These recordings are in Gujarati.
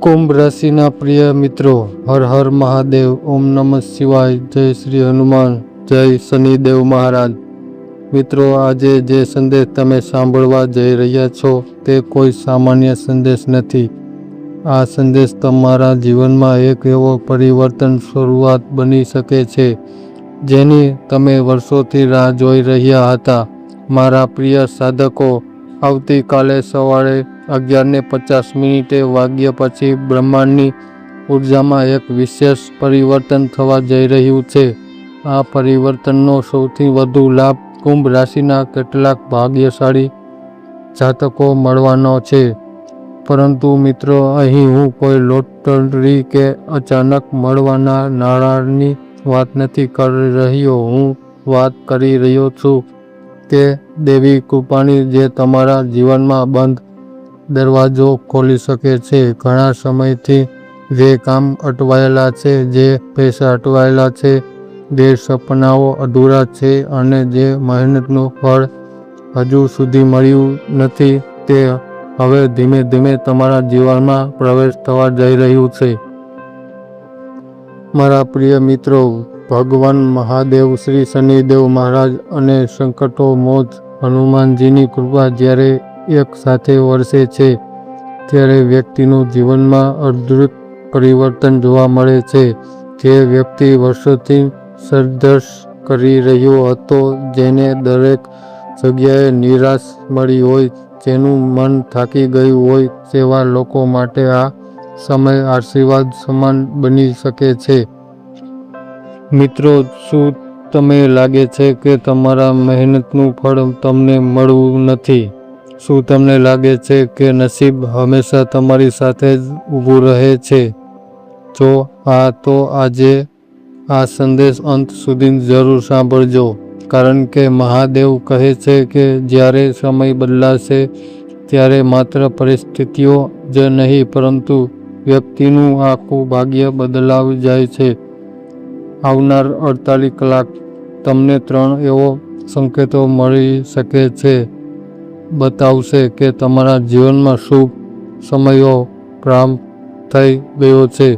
કુંભ રાશિના પ્રિય મિત્રો, હર હર મહાદેવ, ઓમ નમઃ શિવાય, જય શ્રી હનુમાન, જય શનિદેવ મહારાજ. મિત્રો, આજે જે સંદેશ તમે સાંભળવા જઈ રહ્યા છો તે કોઈ સામાન્ય સંદેશ નથી. આ સંદેશ તમારા જીવનમાં એક એવો પરિવર્તન શરૂઆત બની શકે છે જેની તમે વર્ષોથી રાહ જોઈ રહ્યા હતા. મારા પ્રિય સાધકો, આવતીકાલે સવારે 11:50 વાગ્યા પછી બ્રહ્માંડની ઉર્જામાં એક વિશેષ પરિવર્તન થવા જઈ રહ્યું છે. આ પરિવર્તનનો સૌથી વધુ લાભ કુંભ રાશિના કેટલાક ભાગ્યશાળી જાતકો મળવાનો છે. પરંતુ મિત્રો, અહીં હું કોઈ લોટરી કે અચાનક મળવાના નાણાંની વાત નથી કરી રહ્યો. હું વાત કરી રહ્યો છું કે દેવી કૃપાની, જે તમારા જીવનમાં બંધ દરવાજો ખોલી શકે છે. ઘણા સમયથી જે કામ અટવાયેલા છે, જે પૈસા અટવાયેલા છે, જે સપનાઓ અધૂરા છે અને જે મહેનતનું ફળ હજુ સુધી મળ્યું નથી, તે હવે ધીમે ધીમે તમારા જીવનમાં પ્રવેશ થવા જઈ રહ્યું છે. મારા પ્રિય મિત્રો, ભગવાન મહાદેવ, શ્રી શનિદેવ મહારાજ અને સંકટો મોજ હનુમાનજીની કૃપા જ્યારે એક સાથે વરસે છે, ત્યારે વ્યક્તિનું જીવનમાં અદ્ભુત પરિવર્તન જોવા મળે છે. જે વ્યક્તિ વર્ષોથી સંઘર્ષ કરી રહ્યો હતો, જેને દરેક જગ્યાએ નિરાશ મળી હોય, જેનું મન થાકી ગયું હોય, તેવા લોકો માટે આ સમય આશીર્વાદ સમાન બની શકે છે. મિત્રો, શું તમને લાગે છે કે તમારા મહેનતનું ફળ તમને મળવું નથી? શું તમને લાગે છે કે નસીબ હંમેશા તમારી સાથે જ ઊભું રહે છે? જો હા, તો આજે આ સંદેશ અંત સુધી જરૂર સાંભળજો, કારણ કે મહાદેવ કહે છે કે જ્યારે સમય બદલાશે, ત્યારે માત્ર પરિસ્થિતિઓ જ નહીં, પરંતુ વ્યક્તિનું આખું ભાગ્ય બદલાઈ જાય છે. આવનાર 48 કલાક તમને 3 એવો સંકેતો મળી શકે છે બતાવશે કે તમારા જીવનમાં શુભ સમયો પ્રારંભ થઈ ગયો છે.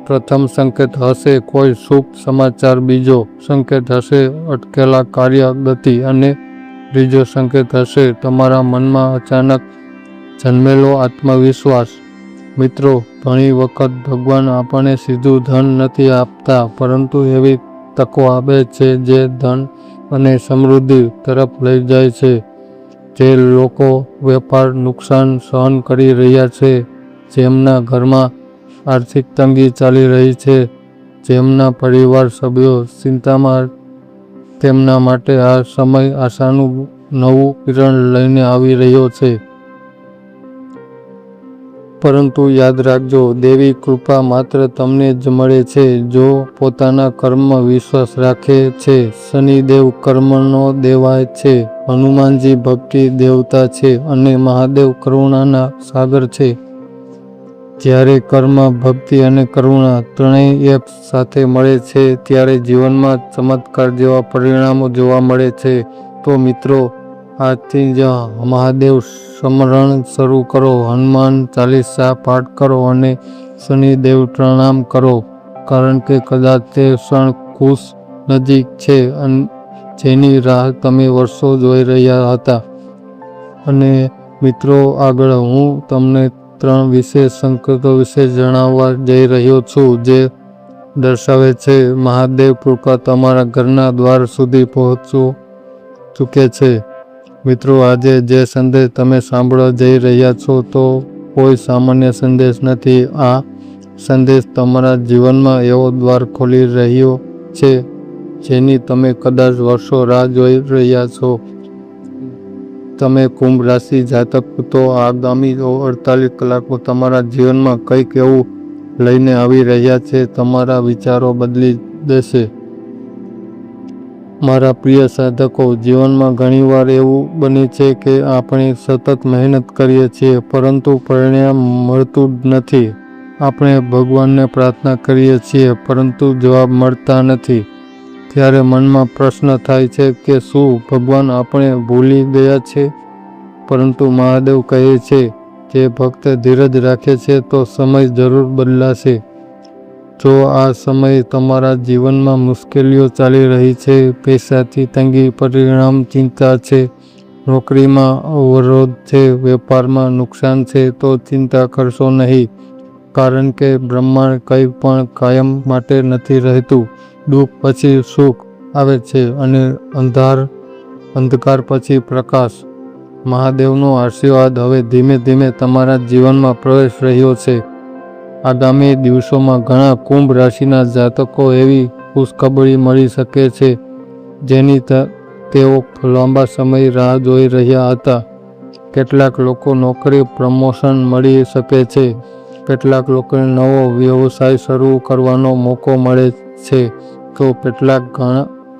પ્રથમ સંકેત હશે કોઈ શુભ સમાચાર, બીજો સંકેત હશે અટકેલા કાર્ય ગતિ અને ત્રીજો સંકેત હશે તમારા મનમાં અચાનક જન્મેલો આત્મવિશ્વાસ. મિત્રો, ઘણી વખત ભગવાન આપણને સીધું ધન નથી આપતા, પરંતુ એવી તકો આપે છે જે ધન અને સમૃદ્ધિ તરફ લઈ જાય છે. જે લોકો વેપાર નુકસાન સહન કરી રહ્યા છે, જેમના ઘરમાં આર્થિક તંગી ચાલી રહી છે, જેમના પરિવાર સભ્યો ચિંતામાં, તેમના માટે આ સમય આશાનું નવું કિરણ લઈને આવી રહ્યો છે. પરંતુ યાદ રાખજો, દેવી કૃપા માત્ર તમને જ મળે છે જો પોતાના કર્મમાં વિશ્વાસ રાખે છે. શનિદેવ કર્મનો દેવા છે, હનુમાનજી ભક્તિ દેવતા છે અને મહાદેવ કરુણાના સાગર છે. જ્યારે કર્મ, ભક્તિ અને કરુણા ત્રણેય એક સાથે મળે છે, ત્યારે જીવનમાં ચમત્કાર જેવા પરિણામો જોવા મળે છે. તો મિત્રો, આજથી જ મહાદેવ સ્મરણ શરૂ કરો, હનુમાન ચાલીસા પાઠ કરો અને શનિદેવ પ્રણામ કરો, કારણ કે કદાચ તે ક્ષણ ખુશ નજીક છે જેની રાહ તમે વર્ષો જોઈ રહ્યા હતા. અને મિત્રો, આગળ હું તમને 3 વિશેષ સંકેતો વિશે જણાવવા જઈ રહ્યો છું, જે દર્શાવે છે મહાદેવ કૃપા તમારા ઘરના દ્વાર સુધી પહોંચી ચૂકે છે. મિત્રો, આજે જે સંદેશ તમે સાંભળવા જઈ રહ્યા છો તો કોઈ સામાન્ય સંદેશ નથી. આ સંદેશ તમારા જીવનમાં એવો દ્વાર ખોલી રહ્યો છે જેની તમે કદાચ વર્ષો રાહ જોઈ રહ્યા છો. તમે કુંભ રાશિ જાતક, તો આગામી 48 કલાકો તમારા જીવનમાં કંઈક એવું લઈને આવી રહ્યા છે તમારા વિચારો બદલી દેશે. મારા પ્રિય સાધકો, જીવનમાં ઘણીવાર એવું બને છે કે આપણે સતત મહેનત કરીએ છીએ, પરંતુ પરિણામ મળતું જ નથી. આપણે ભગવાનને પ્રાર્થના કરીએ છીએ, પરંતુ જવાબ મળતા નથી. ત્યારે મનમાં પ્રશ્ન થાય છે કે શું ભગવાન આપણે ભૂલી ગયા છે? પરંતુ મહાદેવ કહે છે જે ભક્ત ધીરજ રાખે છે તો સમય જરૂર બદલાશે. જો આ સમયે તમારા જીવનમાં મુશ્કેલીઓ ચાલી રહી છે, પૈસાથી તંગી, પરિણામ ચિંતા છે, નોકરીમાં અવરોધ છે, વેપારમાં નુકસાન છે, તો ચિંતા કરશો નહીં. કારણ કે બ્રહ્માંડ કંઈ પણ કાયમ માટે નથી રહેતું. દુઃખ પછી સુખ આવે છે અને અંધકાર પછી પ્રકાશ. મહાદેવનો આશીર્વાદ હવે ધીમે ધીમે તમારા જીવનમાં પ્રવેશ રહ્યો છે. આગામી દિવસોમાં ઘણા કુંભ રાશિના જાતકો એવી ખુશખબરી મળી શકે છે જેની તેઓ લાંબા સમય રાહ જોઈ રહ્યા હતા. કેટલાક લોકો નોકરી પ્રમોશન મળી શકે છે. કેટલાક લોકોને નવો વ્યવસાય શરૂ કરવાનો મોકો મળે છે, તો કેટલાક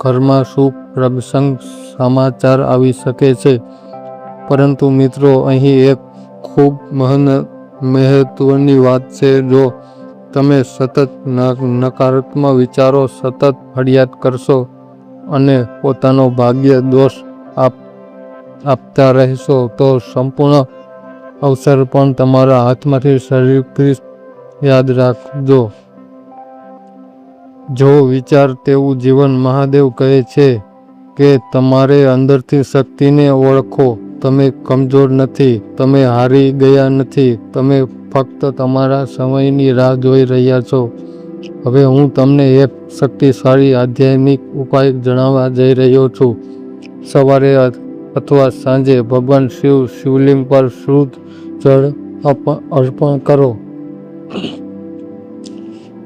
ઘરમાં શુભ પ્રસંગ સમાચાર આવી શકે છે. પરંતુ મિત્રો, અહીં એક ખૂબ મહત્વની વાત છે. જો તમે સતત નકારાત્મક વિચારો, સતત ફરિયાદ કરશો અને પોતાનો ભાગ્ય દોષ આપતા રહેશો, તો સંપૂર્ણ અવસર પણ તમારા હાથમાંથી સરકી. યાદ રાખજો, જો વિચાર તેવું જીવન. મહાદેવ કહે છે કે તમારે અંદરથી શક્તિને ઓળખો. તમે કમજોર નથી, તમે હારી ગયા નથી, તમે ફક્ત તમારા સમયની રાહ જોઈ રહ્યા છો. હવે હું તમને એક શક્તિશાળી આધ્યાત્મિક ઉપાય જણાવવા જઈ રહ્યો છું. સવારે અથવા સાંજે ભગવાન શિવલિંગ પર શુદ્ધ જળ અર્પણ કરો.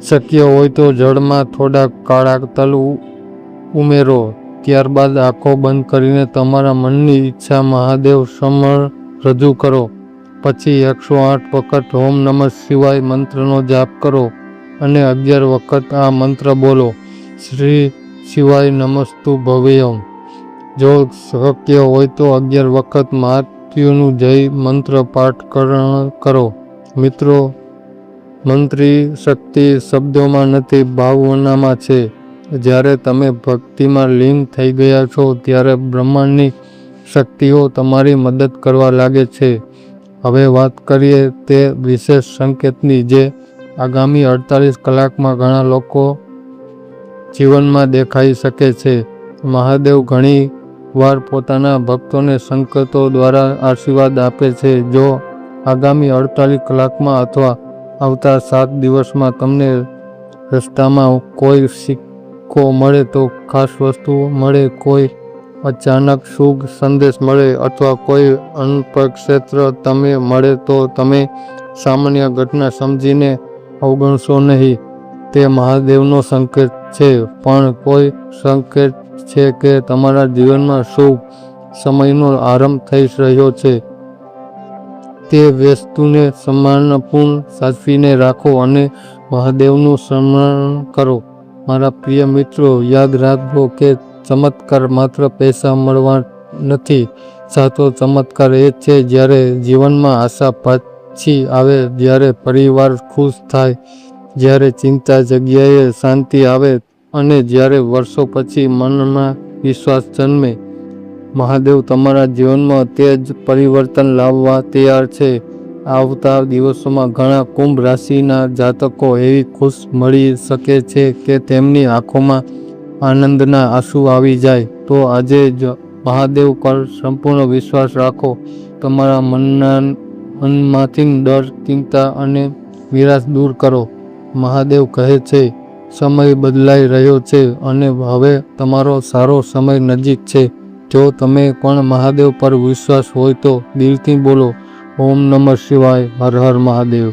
શક્ય હોય તો જળમાં થોડા કાળા તલ ઉમેરો. ત્યારબાદ આંખો બંધ કરીને તમારા મનની ઈચ્છા મહાદેવ સમક્ષ રજૂ કરો. પછી 108 વખત ઓમ નમઃ શિવાય મંત્રનો જાપ કરો અને 11 વખત આ મંત્ર બોલો: શ્રી શિવાય નમસ્તુ ભવ્યમ. જો શક્ય હોય તો 11 વખત મૃત્યુનું જય મંત્ર પાઠ કરો. મિત્રો, મંત્રી શક્તિ શબ્દોમાં નથી, ભાવનામાં છે. જ્યારે તમે ભક્તિમાં લીન થઈ ગયા છો, ત્યારે બ્રહ્માંડની શક્તિઓ તમારી મદદ કરવા લાગે છે. હવે વાત કરીએ તે વિશેષ સંકેતની જે આગામી 48 કલાકમાં ઘણા લોકો જીવનમાં દેખાઈ શકે છે. મહાદેવ ઘણી વાર પોતાના ભક્તોને સંકેતો દ્વારા આશીર્વાદ આપે છે. જો આગામી 48 કલાકમાં અથવા આવતા 7 દિવસમાં તમને રસ્તામાં કોઈ સિક્કો મળે, તો ખાસ વસ્તુ મળે, કોઈ અચાનક શુભ સંદેશ મળે અથવા કોઈ અનપેક્ષિત તમને મળે, તો તમે સામાન્ય ઘટના સમજીને અવગણશો નહીં. તે મહાદેવનો સંકેત છે, પણ કોઈ સંકેત છે કે તમારા જીવનમાં શુભ સમયનો આરંભ થઈ રહ્યો છે. તે વસ્તુને સન્માનપૂર્ણ સાચવીને રાખો અને મહાદેવનું સ્મરણ કરો. મારા પ્રિય મિત્રો, યાદ રાખજો કે ચમત્કાર માત્ર પૈસા મળવા નથી. સાચો ચમત્કાર એ છે જ્યારે જીવનમાં આશા પાછી આવે, જ્યારે પરિવાર ખુશ થાય, જ્યારે ચિંતા જગ્યાએ શાંતિ આવે અને જ્યારે વર્ષો પછી મનમાં વિશ્વાસ જન્મે. મહાદેવ તમારા જીવનમાં તે જ પરિવર્તન લાવવા તૈયાર છે. આવતા દિવસોમાં ઘણા કુંભ રાશિના જાતકો એવી ખુશ મળી શકે છે કે તેમની આંખોમાં આનંદના આંસુ આવી જાય. તો આજે જ મહાદેવ પર સંપૂર્ણ વિશ્વાસ રાખો. તમારા મનમાંથી ડર, ચિંતા અને નિરાશ દૂર કરો. મહાદેવ કહે છે, સમય બદલાઈ રહ્યો છે અને હવે તમારો સારો સમય નજીક છે. જો તમે પણ મહાદેવ પર વિશ્વાસ હોય તો દિલથી બોલો: ઓમ નમઃ શિવાય, હર હર મહાદેવ.